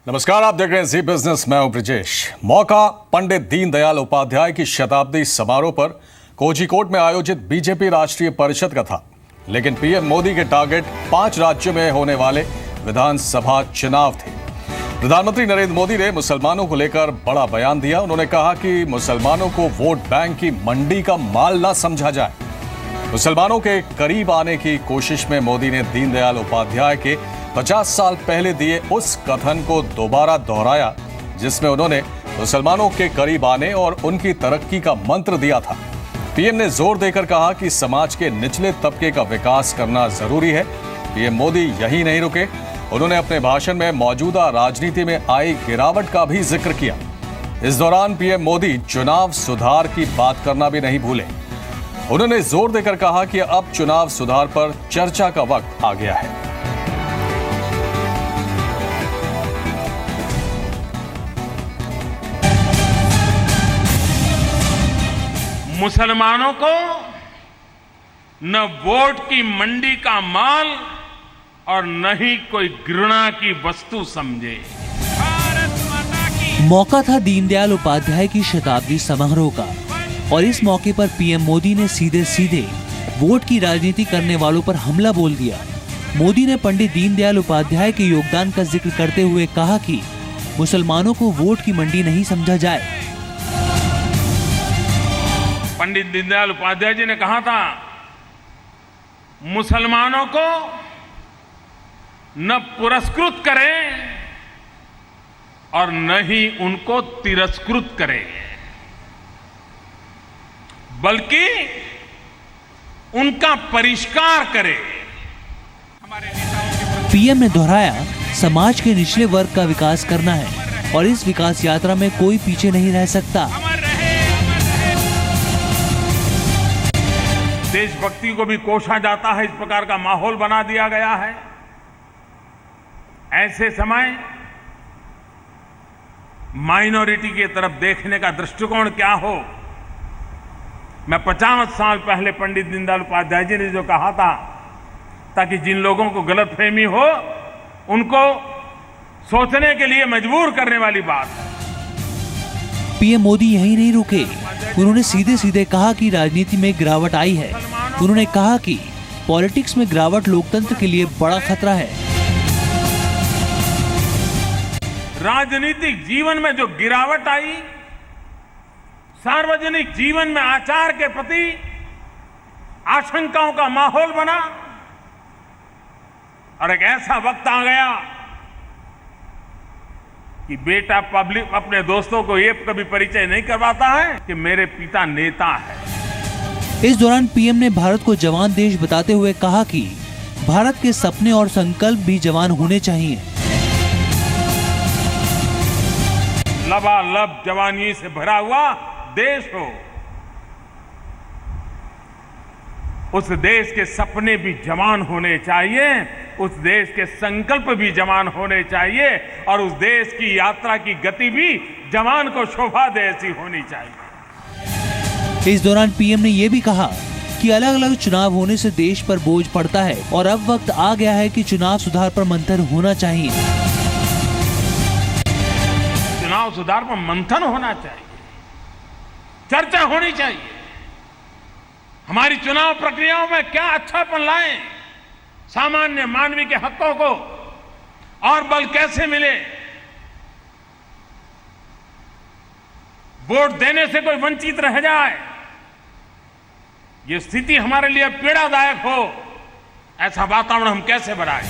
नमस्कार, आप देख रहे हैं जी बिजनेस। मैं हूं ब्रिजेश। मौका पंडित दीनदयाल उपाध्याय की शताब्दी समारोह पर कोझिकोड में आयोजित बीजेपी राष्ट्रीय परिषद का था, लेकिन पीएम मोदी के टारगेट 5 राज्यों में होने वाले विधानसभा चुनाव थे। प्रधानमंत्री नरेंद्र मोदी ने मुसलमानों को लेकर बड़ा बयान दिया। उन्होंने कहा कि मुसलमानों को वोट बैंक की मंडी का माल ना समझा जाए। मुसलमानों के करीब आने की कोशिश में मोदी ने दीनदयाल उपाध्याय के 50 साल पहले दिए उस कथन को दोबारा दोहराया जिसमें उन्होंने मुसलमानों के करीब आने और उनकी तरक्की का मंत्र दिया था। पीएम ने जोर देकर कहा कि समाज के निचले तबके का विकास करना जरूरी है। पीएम मोदी यही नहीं रुके, उन्होंने अपने भाषण में मौजूदा राजनीति में आई गिरावट का भी जिक्र किया। इस दौरान पीएम मोदी चुनाव सुधार की बात करना भी नहीं भूले। उन्होंने जोर देकर कहा कि अब चुनाव सुधार पर चर्चा का वक्त आ गया है। मुसलमानों को न वोट की मंडी का माल और न ही कोई घृणा की वस्तु समझे। भारत माता की मौका था दीनदयाल उपाध्याय की शताब्दी समारोह का और इस मौके पर पीएम मोदी ने सीधे सीधे वोट की राजनीति करने वालों पर हमला बोल दिया। मोदी ने पंडित दीनदयाल उपाध्याय के योगदान का जिक्र करते हुए कहा कि मुसलमानों को वोट की मंडी नहीं समझा जाए। पंडित दीनदयाल उपाध्याय जी ने कहा था, मुसलमानों को न पुरस्कृत करें और न ही उनको तिरस्कृत करें, बल्कि उनका परिष्कार करें। पीएम ने दोहराया, समाज के निचले वर्ग का विकास करना है और इस विकास यात्रा में कोई पीछे नहीं रह सकता। देशभक्ति को भी कोसा जाता है, इस प्रकार का माहौल बना दिया गया है। ऐसे समय माइनॉरिटी की तरफ देखने का दृष्टिकोण क्या हो। मैं 50 साल पहले पंडित दीनदयाल उपाध्याय जी ने जो कहा था, ताकि जिन लोगों को गलतफहमी हो उनको सोचने के लिए मजबूर करने वाली बात है। पीएम मोदी यहीं नहीं रुके, उन्होंने सीधे सीधे कहा कि राजनीति में गिरावट आई है। उन्होंने कहा कि पॉलिटिक्स में गिरावट लोकतंत्र के लिए बड़ा खतरा है। राजनीतिक जीवन में जो गिरावट आई, सार्वजनिक जीवन में आचार के प्रति आशंकाओं का माहौल बना और एक ऐसा वक्त आ गया कि बेटा पब्लिक अपने दोस्तों को ये कभी परिचय नहीं करवाता है कि मेरे पिता नेता है। इस दौरान पीएम ने भारत को जवान देश बताते हुए कहा कि भारत के सपने और संकल्प भी जवान होने चाहिए। लबालब जवानी से भरा हुआ देश हो, उस देश के सपने भी जवान होने चाहिए, उस देश के संकल्प भी जवान होने चाहिए और उस देश की यात्रा की गति भी जवान को शोभा दे ऐसी होनी चाहिए। इस दौरान पीएम ने यह भी कहा कि अलग अलग चुनाव होने से देश पर बोझ पड़ता है और अब वक्त आ गया है कि चुनाव सुधार पर मंथन होना चाहिए। चुनाव सुधार पर मंथन होना चाहिए, चर्चा होनी चाहिए। हमारी चुनाव प्रक्रियाओं में क्या अच्छापन लाएं, सामान्य मानवीय के हकों को और बल कैसे मिले, वोट देने से कोई वंचित रह जाए, ये स्थिति हमारे लिए पीड़ादायक हो, ऐसा वातावरण हम कैसे बनाएं।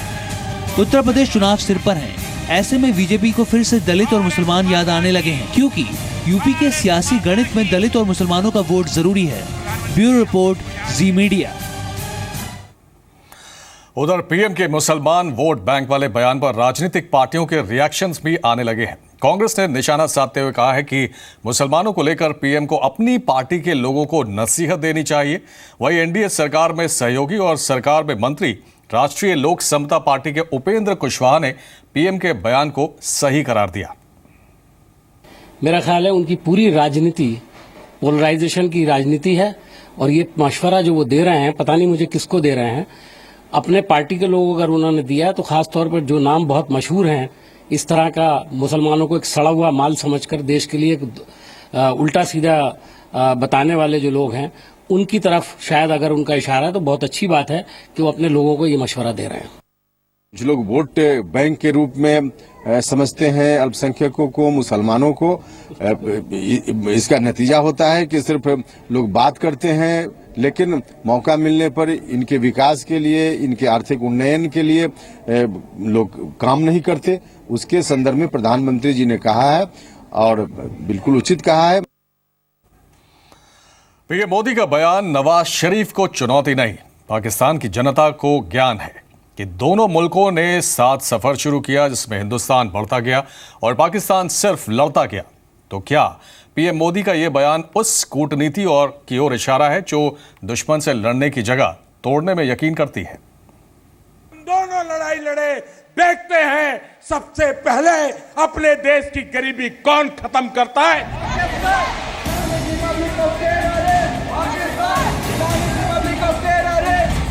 उत्तर प्रदेश चुनाव सिर पर है, ऐसे में बीजेपी को फिर से दलित और मुसलमान याद आने लगे हैं, क्योंकि यूपी के सियासी गणित में दलित और मुसलमानों का वोट जरूरी है। ब्यूरो रिपोर्ट, जी मीडिया। उधर पीएम के मुसलमान वोट बैंक वाले बयान पर राजनीतिक पार्टियों के रिएक्शंस भी आने लगे हैं। कांग्रेस ने निशाना साधते हुए कहा है कि मुसलमानों को लेकर पीएम को अपनी पार्टी के लोगों को नसीहत देनी चाहिए। वहीं एनडीए सरकार में सहयोगी और सरकार में मंत्री राष्ट्रीय लोक समता पार्टी के उपेंद्र कुशवाहा ने पीएम के बयान को सही करार दिया। मेरा ख्याल है उनकी पूरी राजनीति पोलराइजेशन की राजनीति है और ये मशवरा जो वो दे रहे हैं, पता नहीं मुझे किसको दे रहे हैं, अपने पार्टी के लोग अगर उन्होंने दिया तो खास तौर पर जो नाम बहुत मशहूर हैं इस तरह का मुसलमानों को एक सड़ा हुआ माल समझकर देश के लिए एक उल्टा सीधा बताने वाले जो लोग हैं, उनकी तरफ शायद अगर उनका इशारा है तो बहुत अच्छी बात है कि वो अपने लोगों को ये मशवरा दे रहे हैं। कुछ लोग वोट बैंक के रूप में समझते हैं अल्पसंख्यकों को, मुसलमानों को। इसका नतीजा होता है कि सिर्फ लोग बात करते हैं, लेकिन मौका मिलने पर इनके विकास के लिए, इनके आर्थिक उन्नयन के लिए लोग काम नहीं करते। उसके संदर्भ में प्रधानमंत्री जी ने कहा है और बिल्कुल उचित कहा है। पीएम मोदी का बयान नवाज शरीफ को चुनौती नहीं, पाकिस्तान की जनता को ज्ञान है कि दोनों मुल्कों ने साथ सफर शुरू किया जिसमें हिंदुस्तान बढ़ता गया और पाकिस्तान सिर्फ लड़ता गया। तो क्या पीएम मोदी का यह बयान उस कूटनीति और की ओर इशारा है जो दुश्मन से लड़ने की जगह तोड़ने में यकीन करती है? दोनों लड़ाई लड़े, देखते हैं सबसे पहले अपने देश की गरीबी कौन खत्म करता है।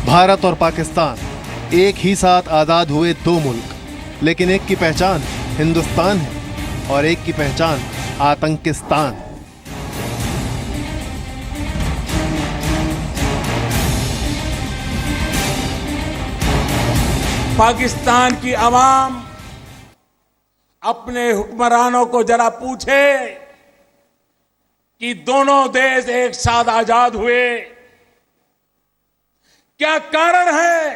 भारत और पाकिस्तान एक ही साथ आजाद हुए दो मुल्क, लेकिन एक की पहचान हिंदुस्तान है और एक की पहचान आतंकिस्तान। पाकिस्तान की आवाम अपने हुक्मरानों को जरा पूछे कि दोनों देश एक साथ आजाद हुए, क्या कारण है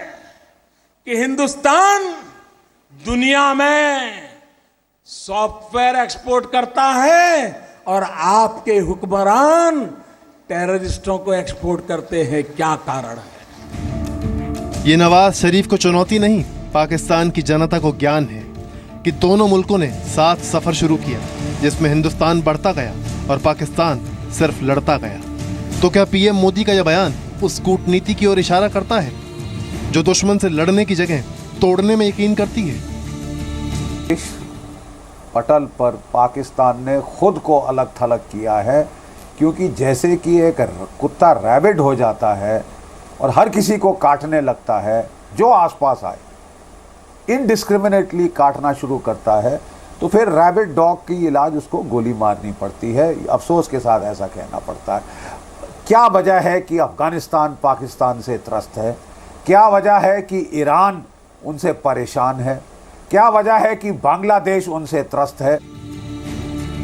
कि हिंदुस्तान दुनिया में सॉफ्टवेयर एक्सपोर्ट करता है और आपके हुक्मरान टेररिस्टों को एक्सपोर्ट करते हैं? क्या कारण है? ये नवाज शरीफ को चुनौती नहीं, पाकिस्तान की जनता को ज्ञान है कि दोनों मुल्कों ने साथ सफर शुरू किया जिसमें हिंदुस्तान बढ़ता गया और पाकिस्तान सिर्फ लड़ता गया। तो क्या पीएम मोदी का यह बयान उस कूटनीति की ओर इशारा करता है जो दुश्मन से लड़ने की जगह तोड़ने में यकीन करती है? इस पटल पर पाकिस्तान ने खुद को अलग थलग किया है, क्योंकि जैसे कि एक कुत्ता रैबिड हो जाता है और हर किसी को काटने लगता है, जो आसपास आए इनडिस्क्रिमिनेटली काटना शुरू करता है, तो फिर रैबिड डॉग की इलाज उसको गोली मारनी पड़ती है। अफसोस के साथ ऐसा कहना पड़ता है। क्या वजह है कि अफगानिस्तान पाकिस्तान से त्रस्त है? क्या वजह है कि ईरान उनसे परेशान है? क्या वजह है कि बांग्लादेश उनसे त्रस्त है?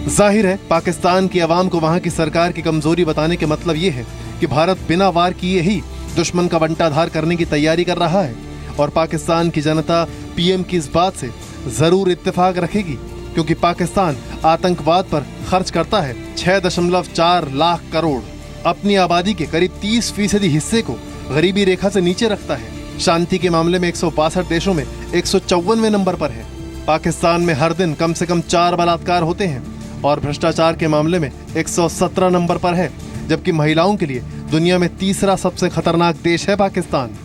जाहिर है पाकिस्तान की आवाम को वहां की सरकार की कमजोरी बताने के मतलब ये है कि भारत बिना वार किए ही दुश्मन का बंटाधार करने की तैयारी कर रहा है और पाकिस्तान की जनता पीएम की इस बात से जरूर इत्तेफाक रखेगी, क्योंकि पाकिस्तान आतंकवाद पर खर्च करता है 6.4 लाख करोड़। अपनी आबादी के करीब 30% हिस्से को गरीबी रेखा से नीचे रखता है। शांति के मामले में 162 देशों में 154वें नंबर पर है। पाकिस्तान में हर दिन कम से कम 4 बलात्कार होते हैं और भ्रष्टाचार के मामले में 117 नंबर पर है, जबकि महिलाओं के लिए दुनिया में तीसरा सबसे खतरनाक देश है पाकिस्तान।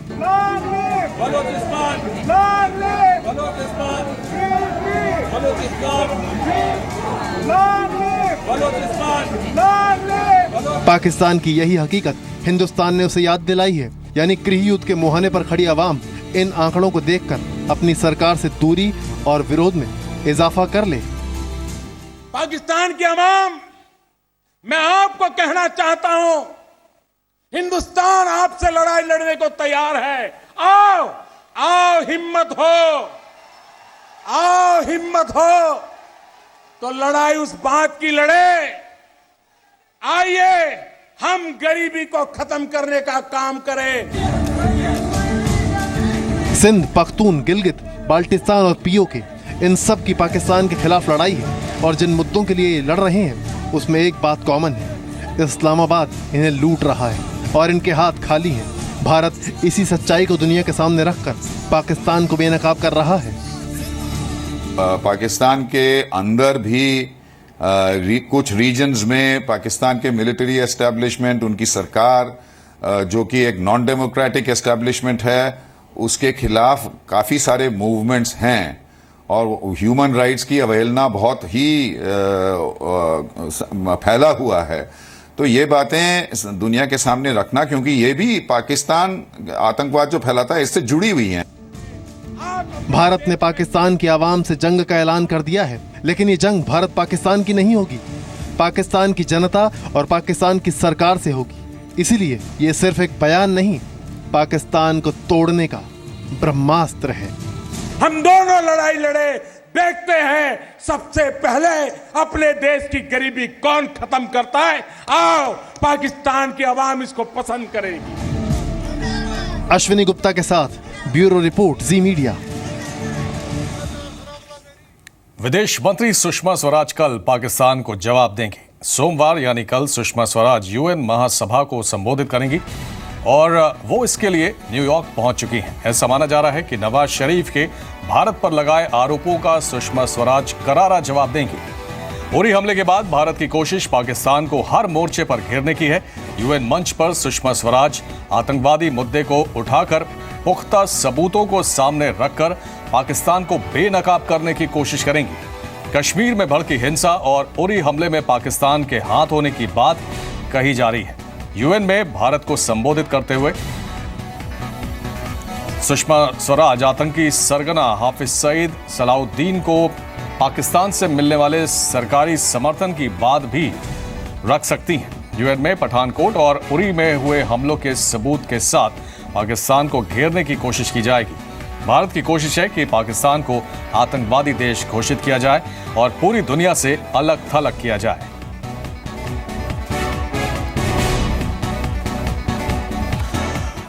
पाकिस्तान की यही हकीकत हिंदुस्तान ने उसे याद दिलाई है, यानी गृह युद्ध के मुहाने पर खड़ी आवाम इन आंकड़ों को देखकर अपनी सरकार से दूरी और विरोध में इजाफा कर ले। पाकिस्तान की आवाम, मैं आपको कहना चाहता हूं, हिंदुस्तान आपसे लड़ाई लड़ने को तैयार है। आओ आओ, हिम्मत हो, आओ हिम्मत हो, तो लड़ाई उस बात की लड़े। आइए हम गरीबी को खत्म करने का काम करें। सिंध, पख्तून, गिलगित, बाल्टिस्तान और पीओके, इन सब की पाकिस्तान के खिलाफ लड़ाई है और जिन मुद्दों के लिए लड़ रहे हैं उसमें एक बात कॉमन है, इस्लामाबाद इन्हें लूट रहा है और इनके हाथ खाली हैं। भारत इसी सच्चाई को दुनिया के सामने रखकर पाकिस्तान को बेनकाब कर रहा है। पाकिस्तान के अंदर भी कुछ रीजन्स में पाकिस्तान के मिलिट्री एस्टेब्लिशमेंट, उनकी सरकार जो कि एक नॉन डेमोक्रेटिक एस्टेब्लिशमेंट है, उसके खिलाफ काफ़ी सारे मूवमेंट्स हैं और ह्यूमन राइट्स की अवहेलना बहुत ही फैला हुआ है। तो ये बातें दुनिया के सामने रखना, क्योंकि ये भी पाकिस्तान आतंकवाद जो फैलाता है इससे जुड़ी हुई हैं। भारत ने पाकिस्तान की आवाम से जंग का ऐलान कर दिया है, लेकिन ये जंग भारत पाकिस्तान की नहीं होगी, पाकिस्तान की जनता और पाकिस्तान की सरकार से होगी। इसीलिए ये सिर्फ एक बयान नहीं, पाकिस्तान को तोड़ने का ब्रह्मास्त्र है। हम दोनों लड़ाई लड़े, देखते हैं सबसे पहले अपने देश की गरीबी कौन खत्म करता है। आओ, पाकिस्तान की आवाम इसको पसंद करेगी। अश्विनी गुप्ता के साथ ब्यूरो रिपोर्ट, जी मीडिया। विदेश मंत्री सुषमा स्वराज कल पाकिस्तान को जवाब देंगी। सोमवार यानी कल सुषमा स्वराज यूएन महासभा को संबोधित करेंगी और वो इसके लिए न्यूयॉर्क पहुंच चुकी हैं। ऐसा माना जा रहा है कि नवाज शरीफ के भारत पर लगाए आरोपों का सुषमा स्वराज करारा जवाब देंगी। उरी हमले के बाद भारत की कोशिश पाकिस्तान को हर मोर्चे पर घेरने की है। यूएन मंच पर सुषमा स्वराज आतंकवादी मुद्दे को उठाकर पुख्ता सबूतों को सामने रखकर पाकिस्तान को बेनकाब करने की कोशिश करेंगी। कश्मीर में भड़की हिंसा और उरी हमले में पाकिस्तान के हाथ होने की बात कही जा रही है। यूएन में भारत को संबोधित करते हुए सुषमा स्वराज आतंकी सरगना हाफिज सईद सलाउद्दीन को पाकिस्तान से मिलने वाले सरकारी समर्थन की बात भी रख सकती हैं। यूएन में पठानकोट और उरी में हुए हमलों के सबूत के साथ पाकिस्तान को घेरने की कोशिश की जाएगी। भारत की कोशिश है कि पाकिस्तान को आतंकवादी देश घोषित किया जाए और पूरी दुनिया से अलग थलग किया जाए।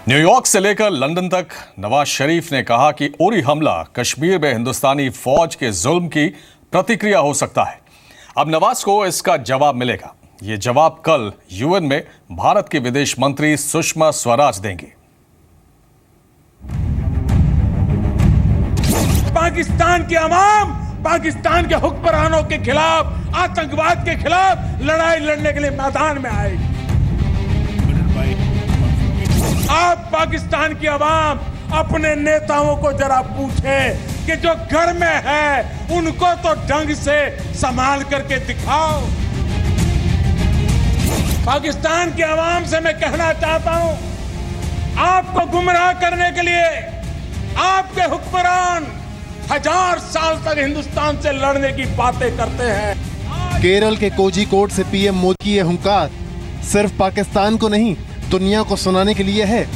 न्यूयॉर्क से लेकर लंदन तक नवाज शरीफ ने कहा कि उरी हमला कश्मीर में हिंदुस्तानी फौज के जुल्म की प्रतिक्रिया हो सकता है। अब नवाज को इसका जवाब मिलेगा। ये जवाब कल यूएन में भारत के विदेश मंत्री सुषमा स्वराज देंगी। पाकिस्तान की आवाम पाकिस्तान के हुक्मरानों के खिलाफ, आतंकवाद के खिलाफ लड़ाई लड़ने के लिए मैदान में आएगी। आप पाकिस्तान की आवाम अपने नेताओं को जरा पूछें कि जो घर में है उनको तो ढंग से संभाल करके दिखाओ। पाकिस्तान की आवाम से मैं कहना चाहता हूं, आपको गुमराह करने के लिए आपके हुक्मरान 1000 साल तक हिंदुस्तान से लड़ने की बातें करते हैं। केरल के कोझिकोड से पीएम मोदी की ये हुंकार सिर्फ पाकिस्तान को नहीं, दुनिया को सुनाने के लिए है।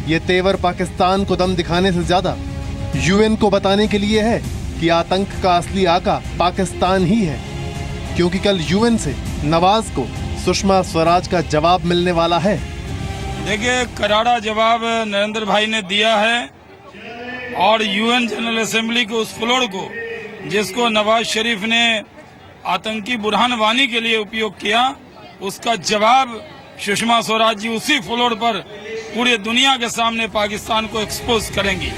ये तेवर पाकिस्तान को दम दिखाने से ज्यादा यूएन को बताने के लिए है कि आतंक का असली आका पाकिस्तान ही है, क्योंकि कल यूएन से नवाज को सुषमा स्वराज का जवाब मिलने वाला है। देखिए, करारा जवाब नरेंद्र भाई ने दिया है और यूएन जनरल असेंबली के उस फ्लोर को जिसको नवाज शरीफ ने आतंकी बुरहान वानी के लिए उपयोग किया, उसका जवाब सुषमा स्वराज जी उसी फ्लोर पर पूरी दुनिया के सामने पाकिस्तान को एक्सपोज करेंगी।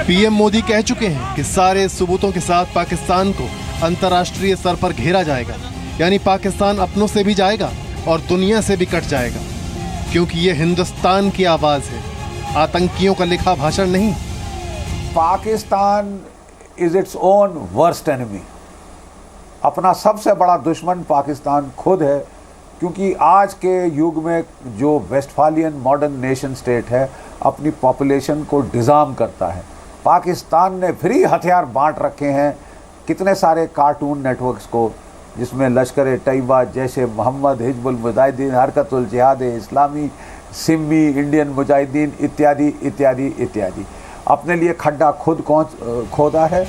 पीएम मोदी कह चुके हैं कि सारे सबूतों के साथ पाकिस्तान को अंतर्राष्ट्रीय स्तर पर घेरा जाएगा, यानी पाकिस्तान अपनों से भी जाएगा और दुनिया से भी कट जाएगा, क्योंकि ये हिंदुस्तान की आवाज है, आतंकियों का लिखा भाषण नहीं। Pakistan is its own worst enemy. अपना सबसे बड़ा दुश्मन पाकिस्तान खुद है, क्योंकि आज के युग में जो वेस्टफालियन मॉडर्न नेशन स्टेट है अपनी पॉपुलेशन को डिज़ार्म करता है। पाकिस्तान ने फ्री हथियार बांट रखे हैं कितने सारे कार्टून नेटवर्क्स को, जिसमें लश्कर तैयबा, जैश मोहम्मद, हिजबुल मुजाहिदीन, हरकतुल जिहाद इस्लामी, सिम्मी, इंडियन मुजाहिदीन इत्यादि इत्यादि इत्यादि। अपने लिए खड्डा खुद खोदा है।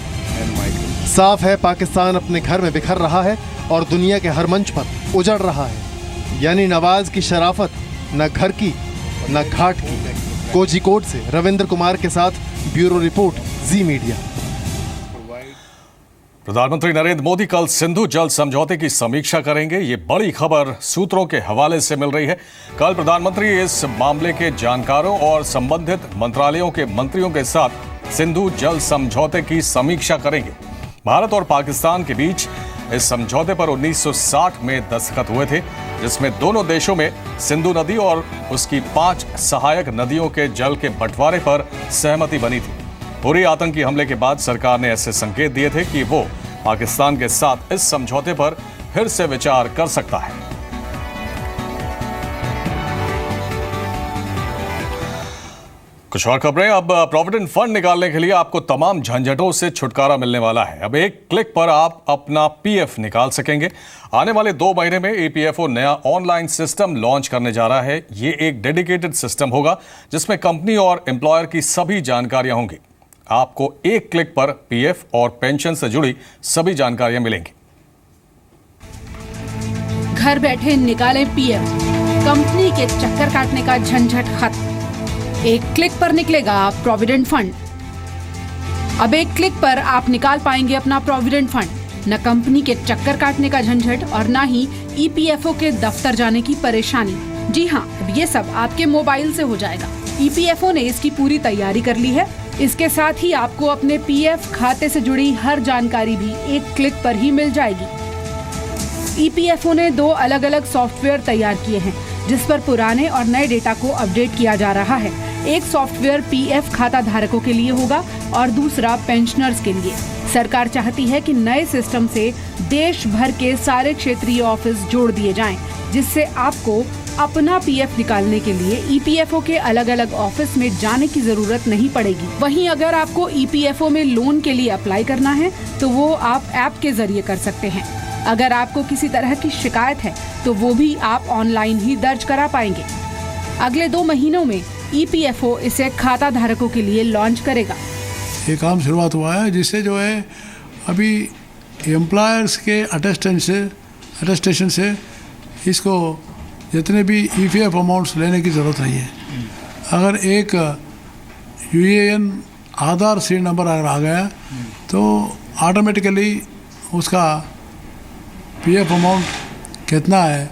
साफ है, पाकिस्तान अपने घर में बिखर रहा है और दुनिया के हर मंच पर उजड़ रहा है। यानी नवाज की शराफत न घर की न घाट की। कोझिकोड से रविंद्र कुमार के साथ ब्यूरो रिपोर्ट, जी मीडिया। प्रधानमंत्री नरेंद्र मोदी कल सिंधु जल समझौते की समीक्षा करेंगे। ये बड़ी खबर सूत्रों के हवाले से मिल रही है। कल प्रधानमंत्री इस मामले के जानकारों और संबंधित मंत्रालयों के मंत्रियों के साथ सिंधु जल समझौते की समीक्षा करेंगे। भारत और पाकिस्तान के बीच इस समझौते पर 1960 में दस्तखत हुए थे, जिसमें दोनों देशों में सिंधु नदी और उसकी 5 सहायक नदियों के जल के बंटवारे पर सहमति बनी थी। उरी आतंकी हमले के बाद सरकार ने ऐसे संकेत दिए थे कि वो पाकिस्तान के साथ इस समझौते पर फिर से विचार कर सकता है। कुछ और खबरें। अब प्रोविडेंट फंड निकालने के लिए आपको तमाम झंझटों से छुटकारा मिलने वाला है। अब एक क्लिक पर आप अपना पीएफ निकाल सकेंगे। आने वाले 2 महीने में ईपीएफओ नया ऑनलाइन सिस्टम लॉन्च करने जा रहा है। ये एक डेडिकेटेड सिस्टम होगा जिसमें कंपनी और एम्प्लॉयर की सभी जानकारियां होंगी। आपको एक क्लिक पर पीएफ और पेंशन से जुड़ी सभी जानकारियां मिलेंगी। घर बैठे निकालें पीएफ, कंपनी के चक्कर काटने का झंझट खत्म। एक क्लिक पर निकलेगा प्रोविडेंट फंड। अब एक क्लिक पर आप निकाल पाएंगे अपना प्रोविडेंट फंड। न कंपनी के चक्कर काटने का झंझट और न ही ईपीएफओ के दफ्तर जाने की परेशानी। जी हाँ, अब ये सब आपके मोबाइल से हो जाएगा। ईपीएफओ ने इसकी पूरी तैयारी कर ली है। इसके साथ ही आपको अपने पीएफ खाते से जुड़ी हर जानकारी भी एक क्लिक पर ही मिल जाएगी। ईपीएफओ ने 2 अलग-अलग सॉफ्टवेयर तैयार किए हैं जिस पर पुराने और नए डेटा को अपडेट किया जा रहा है। एक सॉफ्टवेयर पीएफ खाता धारकों के लिए होगा और दूसरा पेंशनर्स के लिए। सरकार चाहती है कि नए सिस्टम से देश भर के सारे क्षेत्रीय ऑफिस जोड़ दिए जाएं, जिससे आपको अपना पीएफ निकालने के लिए ईपीएफओ के अलग-अलग ऑफिस में जाने की जरूरत नहीं पड़ेगी। वहीं अगर आपको ईपीएफओ में लोन के लिए अप्लाई करना है तो वो आप ऐप के जरिए कर सकते हैं। अगर आपको किसी तरह की शिकायत है तो वो भी आप ऑनलाइन ही दर्ज करा पाएंगे। अगले 2 महीनों में ईपीएफओ इसे खाता धारकों के लिए लॉन्च करेगा। ये काम शुरुआत हुआ है जिससे जो है अभी एम्प्लॉयर्स के अटेस्टेशन से इसको जितने भी ईपीएफ अमाउंट्स लेने की ज़रूरत नहीं है। अगर एक यूएएन आधार सीड नंबर अगर आ गया तो ऑटोमेटिकली उसका पीएफ अमाउंट कितना है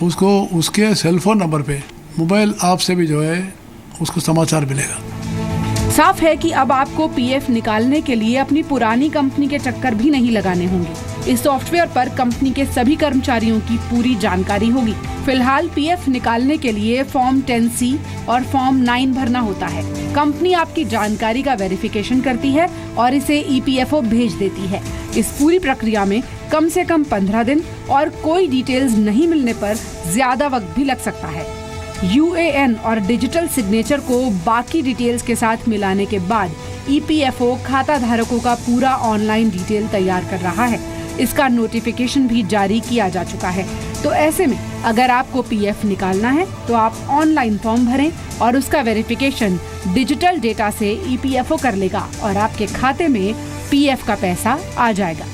उसको उसके सेलफोन नंबर पे मोबाइल ऐप से भी जो है उसको समाचार मिलेगा। साफ है कि अब आपको पीएफ निकालने के लिए अपनी पुरानी कंपनी के चक्कर भी नहीं लगाने होंगे। इस सॉफ्टवेयर पर कंपनी के सभी कर्मचारियों की पूरी जानकारी होगी। फिलहाल पीएफ निकालने के लिए फॉर्म 10C और फॉर्म 9 भरना होता है। कंपनी आपकी जानकारी का वेरिफिकेशन करती है और इसे ईपीएफओ भेज देती है। इस पूरी प्रक्रिया में कम से कम 15 दिन और कोई डिटेल्स नहीं मिलने पर ज्यादा वक्त भी लग सकता है। यूएएन और डिजिटल सिग्नेचर को बाकी डिटेल्स के साथ मिलाने के बाद ईपीएफओ खाता धारकों का पूरा ऑनलाइन डिटेल तैयार कर रहा है। इसका नोटिफिकेशन भी जारी किया जा चुका है। तो ऐसे में अगर आपको पीएफ निकालना है तो आप ऑनलाइन फॉर्म भरें और उसका वेरिफिकेशन डिजिटल डेटा से ईपीएफओ कर लेगा और आपके खाते में पीएफ का पैसा आ जाएगा।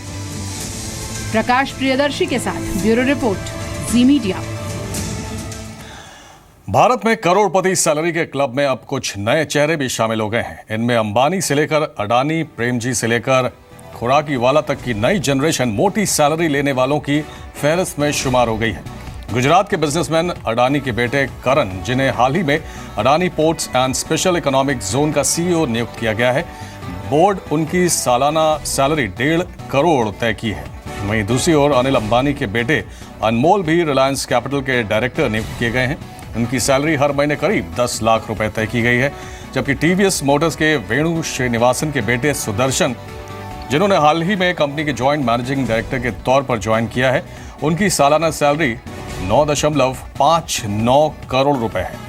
प्रकाश प्रियदर्शी के साथ ब्यूरो रिपोर्ट, जी मीडिया। भारत में करोड़पति सैलरी के क्लब में अब कुछ नए चेहरे भी शामिल हो गए हैं। इनमें अंबानी से लेकर अडानी, प्रेमजी से लेकर खुराकी वाला तक की नई जनरेशन मोटी सैलरी लेने वालों की फहरिस्त में शुमार हो गई है। गुजरात के बिजनेसमैन अडानी के बेटे करण, जिन्हें हाल ही में Adani ports and special economic zone का सीईओ नियुक्त किया गया है। बोर्ड उनकी सालाना सैलरी 1.5 करोड़ तय की है। वहीं दूसरी ओर अनिल अंबानी के बेटे अनमोल भी रिलायंस कैपिटल के डायरेक्टर नियुक्त किए गए हैं। उनकी सैलरी हर महीने करीब 10 लाख रुपए तय की गई है। जबकि टीवीएस मोटर्स के वेणु श्रीनिवासन के बेटे सुदर्शन, जिन्होंने हाल ही में कंपनी के जॉइंट मैनेजिंग डायरेक्टर के तौर पर ज्वाइन किया है, उनकी सालाना सैलरी 9.59 करोड़ रुपए है।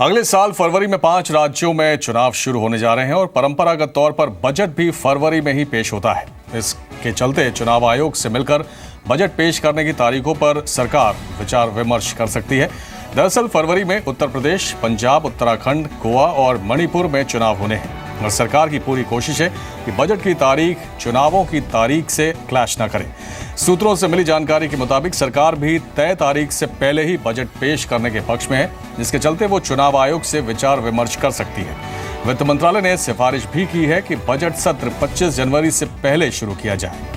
अगले साल फरवरी में 5 राज्यों में चुनाव शुरू होने जा रहे हैं और परंपरागत तौर पर बजट भी फरवरी में ही पेश होता है। इसके चलते चुनाव आयोग से मिलकर बजट पेश करने की तारीखों पर सरकार विचार विमर्श कर सकती है। दरअसल फरवरी में उत्तर प्रदेश, पंजाब, उत्तराखंड, गोवा और मणिपुर में चुनाव होने हैं और सरकार की पूरी कोशिश है कि बजट की तारीख चुनावों की तारीख से क्लैश न करे। सूत्रों से मिली जानकारी के मुताबिक सरकार भी तय तारीख से पहले ही बजट पेश करने के पक्ष में है, जिसके चलते वो चुनाव आयोग से विचार विमर्श कर सकती है। वित्त मंत्रालय ने सिफारिश भी की है कि बजट सत्र 25 जनवरी से पहले शुरू किया जाए।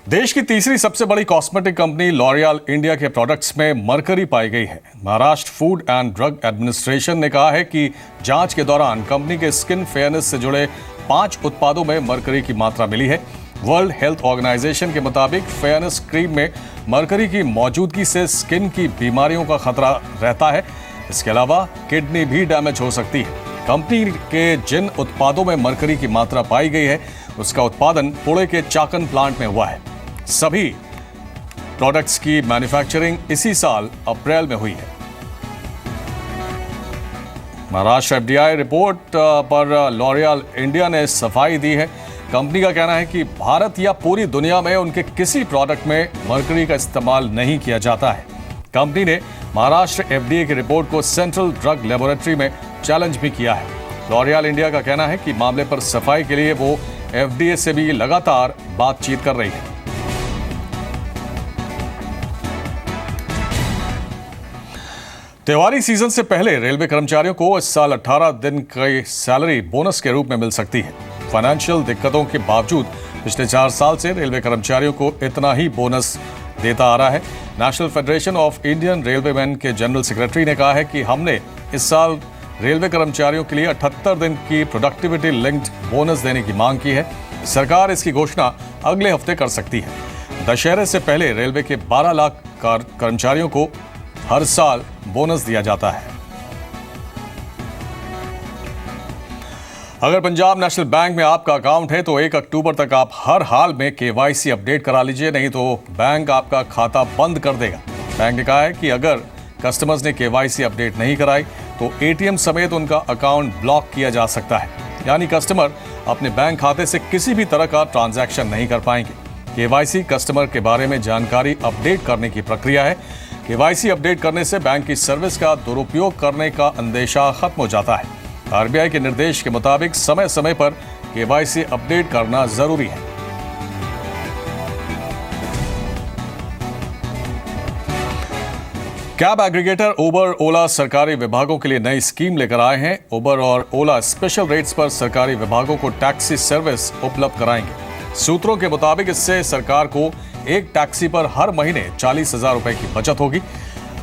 देश की तीसरी सबसे बड़ी कॉस्मेटिक कंपनी लॉरियल इंडिया के प्रोडक्ट्स में मरकरी पाई गई है। Maharashtra food and drug administration ने कहा है कि जांच के दौरान कंपनी के स्किन फेयरनेस से जुड़े 5 उत्पादों में मरकरी की मात्रा मिली है। वर्ल्ड हेल्थ ऑर्गेनाइजेशन के मुताबिक फेयरनेस क्रीम में मरकरी की मौजूदगी से स्किन की बीमारियों का खतरा रहता है। इसके अलावा किडनी भी डैमेज हो सकती है। कंपनी के जिन उत्पादों में मरकरी की मात्रा पाई गई है, उसका उत्पादन पुणे के चाकन प्लांट में हुआ है। सभी प्रोडक्ट्स की मैन्युफैक्चरिंग इसी साल अप्रैल में हुई है। महाराष्ट्र एफडीआई रिपोर्ट पर लॉरियल इंडिया ने सफाई दी है। कंपनी का कहना है कि भारत या पूरी दुनिया में उनके किसी प्रोडक्ट में मरकरी का इस्तेमाल नहीं किया जाता है। कंपनी ने महाराष्ट्र एफडीए की रिपोर्ट को सेंट्रल ड्रग लेबोरेटरी में चैलेंज भी किया है। लॉरियल इंडिया का कहना है कि मामले पर सफाई के लिए वो एफडीए से भी लगातार बातचीत कर रही है। त्योहारी सीजन से पहले रेलवे कर्मचारियों को इस साल 18 दिन की सैलरी बोनस के रूप में मिल सकती है। फाइनेंशियल दिक्कतों के बावजूद पिछले 4 साल से रेलवे कर्मचारियों को इतना ही बोनस देता आ रहा है। National federation of Indian railwaymen के जनरल सेक्रेटरी ने कहा है कि हमने इस साल रेलवे कर्मचारियों के लिए 78 दिन की प्रोडक्टिविटी लिंक्ड बोनस देने की मांग की है। सरकार इसकी घोषणा अगले हफ्ते कर सकती है। दशहरे से पहले रेलवे के 12 लाख कर्मचारियों को हर साल बोनस दिया जाता है। अगर पंजाब नेशनल बैंक में आपका अकाउंट है तो 1 अक्टूबर तक आप हर हाल में केवाईसी अपडेट करा लीजिए, नहीं तो बैंक आपका खाता बंद कर देगा। बैंक ने कहा है कि अगर कस्टमर्स ने केवाईसी अपडेट नहीं कराई तो एटीएम समेत उनका अकाउंट ब्लॉक किया जा सकता है, यानी कस्टमर अपने बैंक खाते से किसी भी तरह का ट्रांजैक्शन नहीं कर पाएंगे। केवाईसी कस्टमर के बारे में जानकारी अपडेट करने की प्रक्रिया है। केवाईसी अपडेट करने से बैंक की सर्विस का दुरुपयोग करने का अंदेशा खत्म हो जाता है। आरबीआई के निर्देश के मुताबिक समय समय पर केवाईसी अपडेट करना जरूरी है। कैब एग्रीगेटर उबर ओला सरकारी विभागों के लिए नई स्कीम लेकर आए हैं। उबर और ओला स्पेशल रेट्स पर सरकारी विभागों को टैक्सी सर्विस उपलब्ध कराएंगे। सूत्रों के मुताबिक इससे सरकार को एक टैक्सी पर हर महीने 40,000 रुपए की बचत होगी।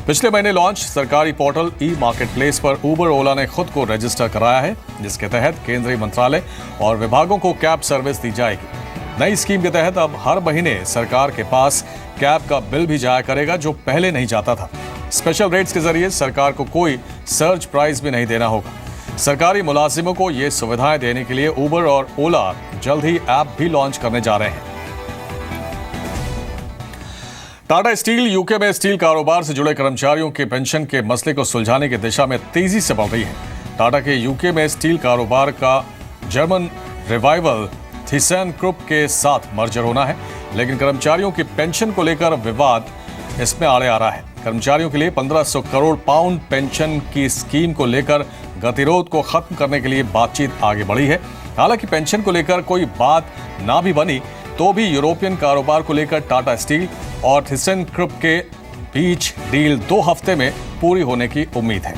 पिछले महीने लॉन्च सरकारी पोर्टल ई मार्केट प्लेस पर उबर ओला ने खुद को रजिस्टर कराया है, जिसके तहत केंद्रीय मंत्रालय और विभागों को कैब सर्विस दी जाएगी। नई स्कीम के तहत अब हर महीने सरकार के पास कैब का बिल भी जाया करेगा, जो पहले नहीं जाता था। स्पेशल रेट्स के जरिए सरकार को कोई सर्च प्राइस भी नहीं देना होगा। सरकारी मुलाजिमों को ये सुविधाएं देने के लिए उबर और ओला जल्द ही ऐप भी लॉन्च करने जा रहे हैं। टाटा स्टील यूके में स्टील कारोबार से जुड़े कर्मचारियों के पेंशन के मसले को सुलझाने की दिशा में तेजी से बढ़ रही है। टाटा के यूके में स्टील कारोबार का जर्मन रिवाइवल थीसेनक्रुप के साथ मर्जर होना है, लेकिन कर्मचारियों की पेंशन को लेकर विवाद इसमें आड़े आ रहा है। कर्मचारियों के लिए 1500 करोड़ पाउंड पेंशन की स्कीम को लेकर गतिरोध को खत्म करने के लिए बातचीत आगे बढ़ी है। हालांकि पेंशन को लेकर कोई बात ना भी बनी तो भी यूरोपियन कारोबार को लेकर टाटा स्टील और थीसेनक्रुप के बीच डील 2 हफ्ते में पूरी होने की उम्मीद है।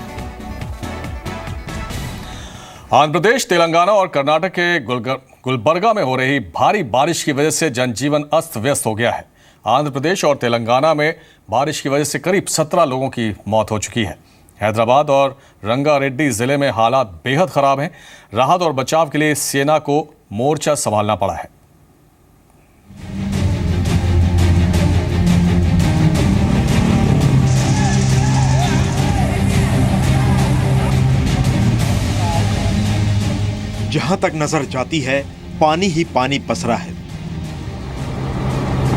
आंध्र प्रदेश, तेलंगाना और कर्नाटक के गुलबर्गा में हो रही भारी बारिश की वजह से जनजीवन अस्त व्यस्त हो गया है। आंध्र प्रदेश और तेलंगाना में बारिश की वजह से करीब 17 लोगों की मौत हो चुकी है। हैदराबाद और रंगारेड्डी जिले में हालात बेहद खराब हैं। राहत और बचाव के लिए सेना को मोर्चा संभालना पड़ा है। जहां तक नजर जाती है पानी ही पानी पसरा है।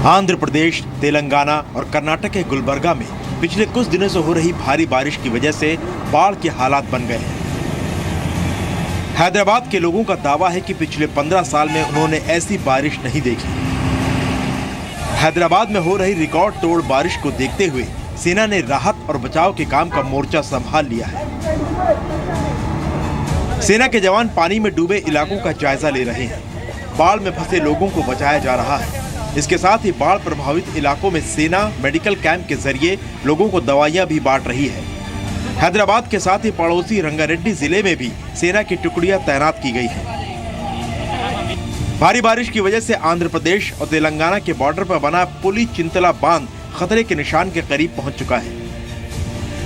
आंध्र प्रदेश, तेलंगाना और कर्नाटक के गुलबर्गा में पिछले कुछ दिनों से हो रही भारी बारिश की वजह से बाढ़ के हालात बन गए हैं। हैदराबाद के लोगों का दावा है कि पिछले 15 साल में उन्होंने ऐसी बारिश नहीं देखी। हैदराबाद में हो रही रिकॉर्ड तोड़ बारिश को देखते हुए सेना ने राहत और बचाव के काम का मोर्चा संभाल लिया है। सेना के जवान पानी में डूबे इलाकों का जायजा ले रहे हैं। बाढ़ में फंसे लोगों को बचाया जा रहा है। इसके साथ ही बाढ़ प्रभावित इलाकों में सेना मेडिकल कैंप के जरिए लोगों को दवाइयां भी बांट रही है। हैदराबाद के साथ ही पड़ोसी रंगारेड्डी जिले में भी सेना की टुकड़ियां तैनात की गई हैं। भारी बारिश की वजह से आंध्र प्रदेश और तेलंगाना के बॉर्डर पर बना पुली चिंतला बांध खतरे के निशान के करीब पहुंच चुका है।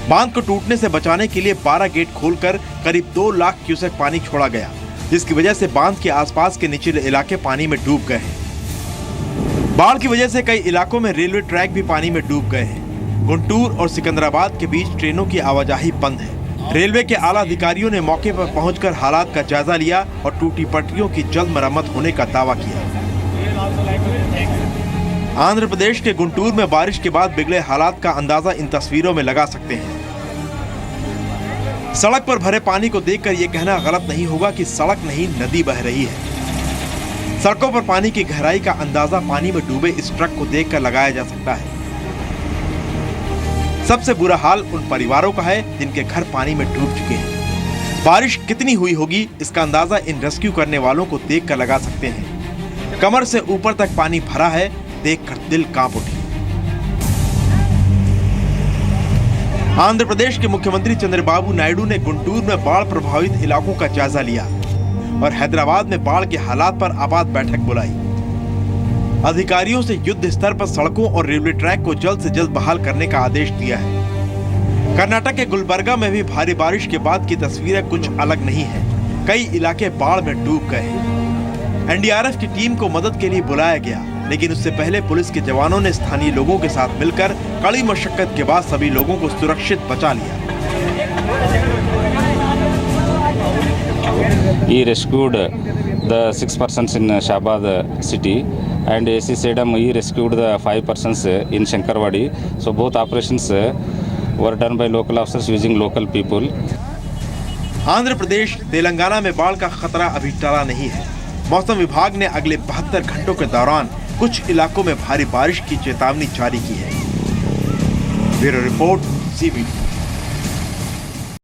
बांध को टूटने से बचाने के लिए 12 गेट खोलकर करीब 2 लाख क्यूसेक पानी छोड़ा गया, जिसकी वजह से बांध के आसपास के निचले इलाके पानी में डूब गए हैं। बाढ़ की वजह से कई इलाकों में रेलवे ट्रैक भी पानी में डूब गए हैं। गुंटूर और सिकंदराबाद के बीच ट्रेनों की आवाजाही बंद है। रेलवे के आला अधिकारियों ने मौके पर पहुंचकर हालात का जायजा लिया और टूटी पटरियों की जल्द मरम्मत होने का दावा किया। आंध्र प्रदेश के गुंटूर में बारिश के बाद बिगड़े हालात का अंदाजा इन तस्वीरों में लगा सकते हैं। सड़क पर भरे पानी को देखकर यह कहना गलत नहीं होगा कि सड़क नहीं नदी बह रही है। सड़कों पर पानी की गहराई का अंदाजा पानी में डूबे इस ट्रक को देखकर लगाया जा सकता है। सबसे बुरा हाल उन परिवारों का है जिनके घर पानी में डूब चुके हैं। बारिश कितनी हुई होगी इसका अंदाजा इन रेस्क्यू करने वालों को देखकर लगा सकते हैं। कमर से ऊपर तक पानी भरा है, देखकर दिल कांप उठे। आंध्र प्रदेश के मुख्यमंत्री चंद्रबाबू नायडू ने गुंटूर में बाढ़ प्रभावित इलाकों का जायजा लिया और हैदराबाद में बाढ़ के हालात पर आपात बैठक बुलाई। अधिकारियों से युद्ध स्तर पर सड़कों और रेलवे ट्रैक को जल्द से जल्द बहाल करने का आदेश दिया है। कर्नाटक के गुलबर्गा में भी भारी बारिश के बाद की तस्वीरें कुछ अलग नहीं है। कई इलाके बाढ़ में डूब गए। एनडीआरएफ की टीम को मदद के लिए बुलाया गया, लेकिन उससे पहले पुलिस के जवानों ने स्थानीय लोगों के साथ मिलकर कड़ी मशक्कत के बाद सभी लोगों को सुरक्षित बचा लिया। He rescued the 6 persons in Shahabad city, and AC Sedam he rescued the 5 persons in Shankarwadi. So both operations were done by local officers using local people. Andhra Pradesh Telangana में बाढ़ का खतरा अभी टला नहीं है। मौसम विभाग ने अगले 72 घंटों के दौरान कुछ इलाकों में भारी बारिश की चेतावनी जारी की है। Bureau report, CBT।